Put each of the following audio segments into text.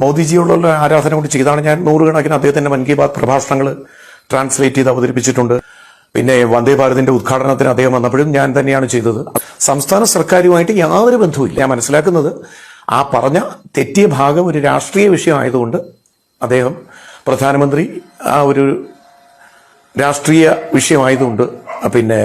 മോദിജിയോടുള്ള ആരാധന കൊണ്ട് ചെയ്താണ്. ഞാൻ നൂറുകണക്കിന് അദ്ദേഹത്തിന്റെ മൻ കി ബാത് പ്രഭാഷണങ്ങൾ ട്രാൻസ്ലേറ്റ് ചെയ്ത് അവതരിപ്പിച്ചിട്ടുണ്ട്. പിന്നെ വന്ദേ ഭാരതിന്റെ ഉദ്ഘാടനത്തിന് അദ്ദേഹം വന്നപ്പോഴും ഞാൻ തന്നെയാണ് ചെയ്തത്. സംസ്ഥാന സർക്കാരുമായിട്ട് യാതൊരു ബന്ധവുമില്ല. ഞാൻ മനസ്സിലാക്കുന്നത് ആ പറഞ്ഞ തെറ്റിയ ഭാഗം ഒരു രാഷ്ട്രീയ വിഷയമായതുകൊണ്ട് അദ്ദേഹം പ്രധാനമന്ത്രി ആ ഒരു രാഷ്ട്രീയ വിഷയമായതുകൊണ്ട് പിന്നെ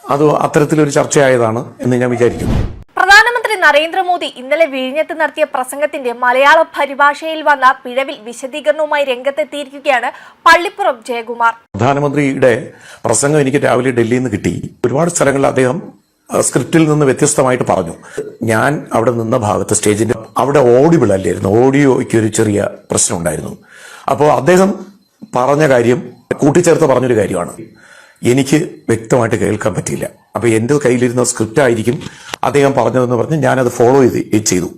അത് അത്തരത്തിലൊരു ചർച്ചയായതാണ് എന്ന് ഞാൻ വിചാരിക്കുന്നു. പ്രധാനമന്ത്രി നരേന്ദ്രമോദി ഇന്നലെ വിഴിഞ്ഞത്ത് നടത്തിയ പ്രസംഗത്തിന്റെ മലയാള പരിഭാഷയിൽ വന്ന പിഴവിൽ വിശദീകരണവുമായി രംഗത്തെത്തിയിരിക്കുകയാണ് പള്ളിപ്പുറം ജയകുമാർ. പ്രധാനമന്ത്രിയുടെ പ്രസംഗം എനിക്ക് രാവിലെ ഡൽഹിയിൽ നിന്ന് കിട്ടി. ഒരുപാട് സ്ഥലങ്ങളിൽ അദ്ദേഹം സ്ക്രിപ്റ്റിൽ നിന്ന് വ്യത്യസ്തമായിട്ട് പറഞ്ഞു. ഞാൻ അവിടെ നിന്ന ഭാഗത്ത് സ്റ്റേജിന്റെ അവിടെ ഓഡിബിൾ അല്ലായിരുന്നു. ഓഡിയോയ്ക്ക് ഒരു ചെറിയ പ്രശ്നം ഉണ്ടായിരുന്നു. അപ്പോൾ അദ്ദേഹം പറഞ്ഞ കാര്യം കൂട്ടിച്ചേർത്ത് പറഞ്ഞൊരു കാര്യമാണ് എനിക്ക് വ്യക്തമായിട്ട് കേൾക്കാൻ പറ്റിയില്ല. അപ്പൊ എന്റെ കയ്യിലിരുന്ന സ്ക്രിപ്റ്റ് ആയിരിക്കും അദ്ദേഹം പറഞ്ഞതെന്ന് പറഞ്ഞ് ഞാനത് ഫോളോ ചെയ്തു.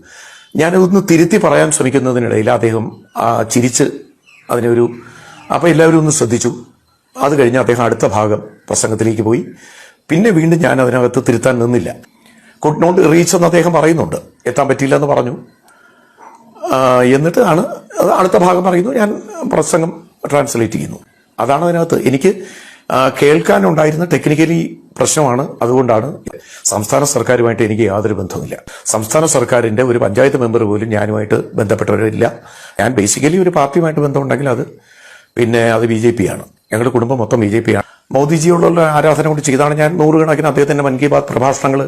ഞാനതൊന്ന് തിരുത്തി പറയാൻ ശ്രമിക്കുന്നതിനിടയിൽ അദ്ദേഹം ചിരിച്ച് അതിനൊരു അപ്പൊ എല്ലാവരും ഒന്ന് ശ്രദ്ധിച്ചു. അത് കഴിഞ്ഞ് അദ്ദേഹം അടുത്ത ഭാഗം പ്രസംഗത്തിലേക്ക് പോയി. പിന്നെ വീണ്ടും ഞാൻ അതിനകത്ത് തിരുത്താൻ നിന്നില്ല. കുഡ് നോട്ട് റീച്ച് എന്ന് അദ്ദേഹം പറയുന്നുണ്ട്. എത്താൻ പറ്റിയില്ല എന്ന് പറഞ്ഞു. എന്നിട്ട് ആണ് അടുത്ത ഭാഗം പറയുന്നു. ഞാൻ പ്രസംഗം ട്രാൻസ്ലേറ്റ് ചെയ്യുന്നു. അതാണ് അതിനകത്ത് എനിക്ക് കേൾക്കാനുണ്ടായിരുന്ന ടെക്നിക്കലി പ്രശ്നമാണ്. അതുകൊണ്ടാണ് സംസ്ഥാന സർക്കാരുമായിട്ട് എനിക്ക് യാതൊരു ബന്ധവുമില്ല. സംസ്ഥാന സർക്കാരിന്റെ ഒരു പഞ്ചായത്ത് മെമ്പർ പോലും ഞാനുമായിട്ട് ബന്ധപ്പെട്ടവരില്ല. ഞാൻ ബേസിക്കലി ഒരു പാർട്ടിയുമായിട്ട് ബന്ധമുണ്ടെങ്കിൽ അത് BJP ആണ്. ഞങ്ങളുടെ കുടുംബം മൊത്തം BJP ആണ്. മോദിജിയോടുള്ള ആരാധന കൊണ്ട് ചെയ്താണ്. ഞാൻ നൂറുകണക്കിന് അദ്ദേഹത്തിന്റെ മൻ കി ബാത് പ്രഭാഷണങ്ങൾ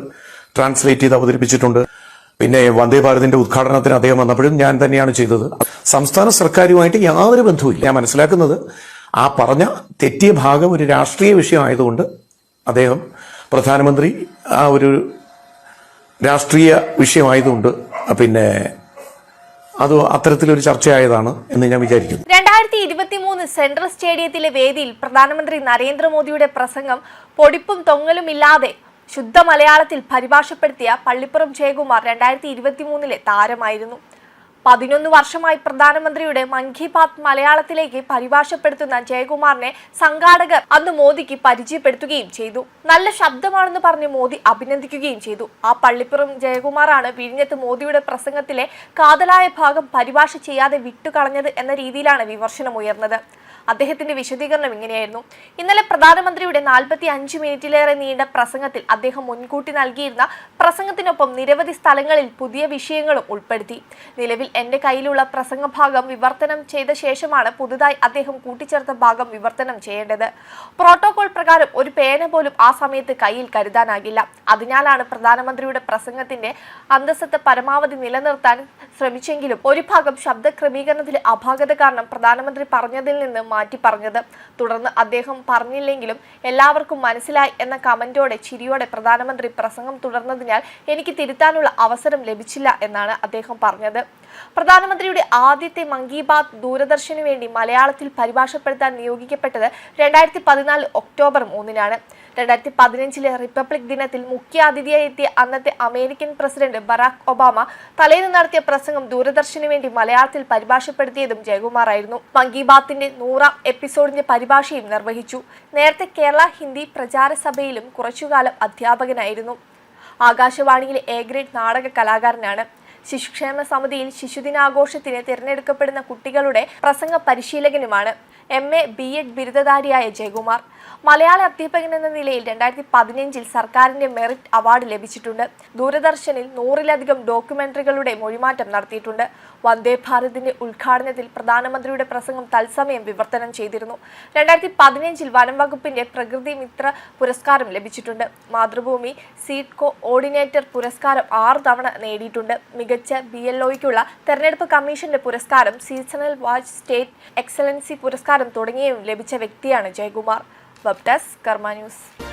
ട്രാൻസ്ലേറ്റ് ചെയ്ത് അവതരിപ്പിച്ചിട്ടുണ്ട്. പിന്നെ വന്ദേ ഭാരതിന്റെ ഉദ്ഘാടനത്തിന് അദ്ദേഹം വന്നപ്പോഴും ഞാൻ തന്നെയാണ് ചെയ്തത്. സംസ്ഥാന സർക്കാരുമായിട്ട് യാതൊരു ബന്ധവുമില്ല. ഞാൻ മനസ്സിലാക്കുന്നത് ആ പറഞ്ഞ തെറ്റിയ ഭാഗം ഒരു രാഷ്ട്രീയ വിഷയമായതുകൊണ്ട് അദ്ദേഹം പ്രധാനമന്ത്രി ആ ഒരു രാഷ്ട്രീയ വിഷയമായതുകൊണ്ട് പിന്നെ അത് അത്തരത്തിലൊരു ചർച്ചയായതാണ് എന്ന് ഞാൻ വിചാരിക്കുന്നു. 2023 സെൻട്രൽ സ്റ്റേഡിയത്തിലെ വേദിയിൽ പ്രധാനമന്ത്രി നരേന്ദ്രമോദിയുടെ പ്രസംഗം പൊടിപ്പും തൊങ്ങലുമില്ലാതെ ശുദ്ധ മലയാളത്തിൽ പരിഭാഷപ്പെടുത്തിയ പള്ളിപ്പുറം ജയകുമാർ 2023 താരമായിരുന്നു. 11 വർഷമായി പ്രധാനമന്ത്രിയുടെ മൻ കി ബാത് മലയാളത്തിലേക്ക് പരിഭാഷപ്പെടുത്തുന്ന ജയകുമാറിനെ സംഘാടകർ അന്ന് മോദിക്ക് പരിചയപ്പെടുത്തുകയും ചെയ്തു. നല്ല ശബ്ദമാണെന്ന് പറഞ്ഞ് മോദി അഭിനന്ദിക്കുകയും ചെയ്തു. ആ പള്ളിപ്പുറം ജയകുമാറാണ് വിഴിഞ്ഞത്ത് മോദിയുടെ പ്രസംഗത്തിലെ കാതലായ ഭാഗം പരിഭാഷ ചെയ്യാതെ വിട്ടുകളഞ്ഞത് എന്ന രീതിയിലാണ് വിമർശനം ഉയർന്നത്. അദ്ദേഹത്തിന്റെ വിശദീകരണം ഇങ്ങനെയായിരുന്നു. ഇന്നലെ പ്രധാനമന്ത്രിയുടെ 45 മിനിറ്റിലേറെ നീണ്ട പ്രസംഗത്തിൽ അദ്ദേഹം മുൻകൂട്ടി നൽകിയിരുന്ന പ്രസംഗത്തിനൊപ്പം നിരവധി സ്ഥലങ്ങളിൽ പുതിയ വിഷയങ്ങളും ഉൾപ്പെടുത്തി. നിലവിൽ എന്റെ കയ്യിലുള്ള പ്രസംഗ ഭാഗം വിവർത്തനം ചെയ്ത ശേഷമാണ് പുതുതായി അദ്ദേഹം കൂട്ടിച്ചേർത്ത ഭാഗം വിവർത്തനം ചെയ്യേണ്ടത്. പ്രോട്ടോകോൾ പ്രകാരം ഒരു പേന പോലും ആ സമയത്ത് കയ്യിൽ കരുതാനാകില്ല. അതിനാലാണ് പ്രധാനമന്ത്രിയുടെ പ്രസംഗത്തിന്റെ അന്തസ്സത്ത് പരമാവധി നിലനിർത്താൻ ശ്രമിച്ചെങ്കിലും ഒരു ഭാഗം ശബ്ദ ക്രമീകരണത്തിലെ അപാകത കാരണം പ്രധാനമന്ത്രി പറഞ്ഞതിൽ നിന്ന് മാറ്റി പറഞ്ഞത്. തുടർന്ന് അദ്ദേഹം പറഞ്ഞില്ലെങ്കിലും എല്ലാവർക്കും മനസ്സിലായി എന്ന കമന്റോടെ ചിരിയോടെ പ്രധാനമന്ത്രി പ്രസംഗം തുടർന്നതിനാൽ എനിക്ക് തിരുത്താനുള്ള അവസരം ലഭിച്ചില്ല എന്നാണ് അദ്ദേഹം പറഞ്ഞത്. പ്രധാനമന്ത്രിയുടെ ആദ്യത്തെ മൻ കി ബാത് ദൂരദർശന് വേണ്ടി മലയാളത്തിൽ പരിഭാഷപ്പെടുത്താൻ നിയോഗിക്കപ്പെട്ടത് 2014 ഒക്ടോബർ 3-നാണ്. 2015 റിപ്പബ്ലിക് ദിനത്തിൽ മുഖ്യാതിഥിയായി എത്തിയ അന്നത്തെ അമേരിക്കൻ പ്രസിഡന്റ് ബറാക് ഒബാമ തലേന്ന് നടത്തിയ പ്രസംഗം ദൂരദർശന് വേണ്ടി മലയാളത്തിൽ പരിഭാഷപ്പെടുത്തിയതും ജയകുമാറായിരുന്നു. മൻ കി ബാത്തിന്റെ 100ാം എപ്പിസോഡിന്റെ പരിഭാഷയും നിർവഹിച്ചു. നേരത്തെ കേരള ഹിന്ദി പ്രചാര സഭയിലും കുറച്ചുകാലം അധ്യാപകനായിരുന്നു. ആകാശവാണിയിലെ എ ഗ്രേഡ് നാടക കലാകാരനാണ്. ശിശുക്ഷേമ സമിതിയിൽ ശിശുദിനാഘോഷത്തിന് തിരഞ്ഞെടുക്കപ്പെടുന്ന കുട്ടികളുടെ പ്രസംഗ പരിശീലകനുമാണ്. MA B.Ed ബിരുദധാരിയായ ജയകുമാർ മലയാള അധ്യാപകൻ എന്ന നിലയിൽ 2015 സർക്കാരിന്റെ മെറിറ്റ് അവാർഡ് ലഭിച്ചിട്ടുണ്ട്. ദൂരദർശനിൽ 100-ലധികം ഡോക്യുമെന്ററികളുടെ മൊഴിമാറ്റം നടത്തിയിട്ടുണ്ട്. വന്ദേ ഭാരതിന്റെ ഉദ്ഘാടനത്തിൽ പ്രധാനമന്ത്രിയുടെ പ്രസംഗം തത്സമയം വിവർത്തനം ചെയ്തിരുന്നു. 2015 വനം വകുപ്പിന്റെ പ്രകൃതി മിത്ര പുരസ്കാരം ലഭിച്ചിട്ടുണ്ട്. മാതൃഭൂമി സീഡ് കോഓർഡിനേറ്റർ പുരസ്കാരം 6 തവണ നേടിയിട്ടുണ്ട്. മികച്ച BLOയ്ക്കുള്ള തെരഞ്ഞെടുപ്പ് കമ്മീഷന്റെ പുരസ്കാരം, സീസണൽ വാച്ച്, സ്റ്റേറ്റ് എക്സലൻസി പുരസ്കാരം തുടങ്ങിയവയും ലഭിച്ച വ്യക്തിയാണ് ജയകുമാർ. വെബ് ഡെസ്ക് കർമ്മ ന്യൂസ്.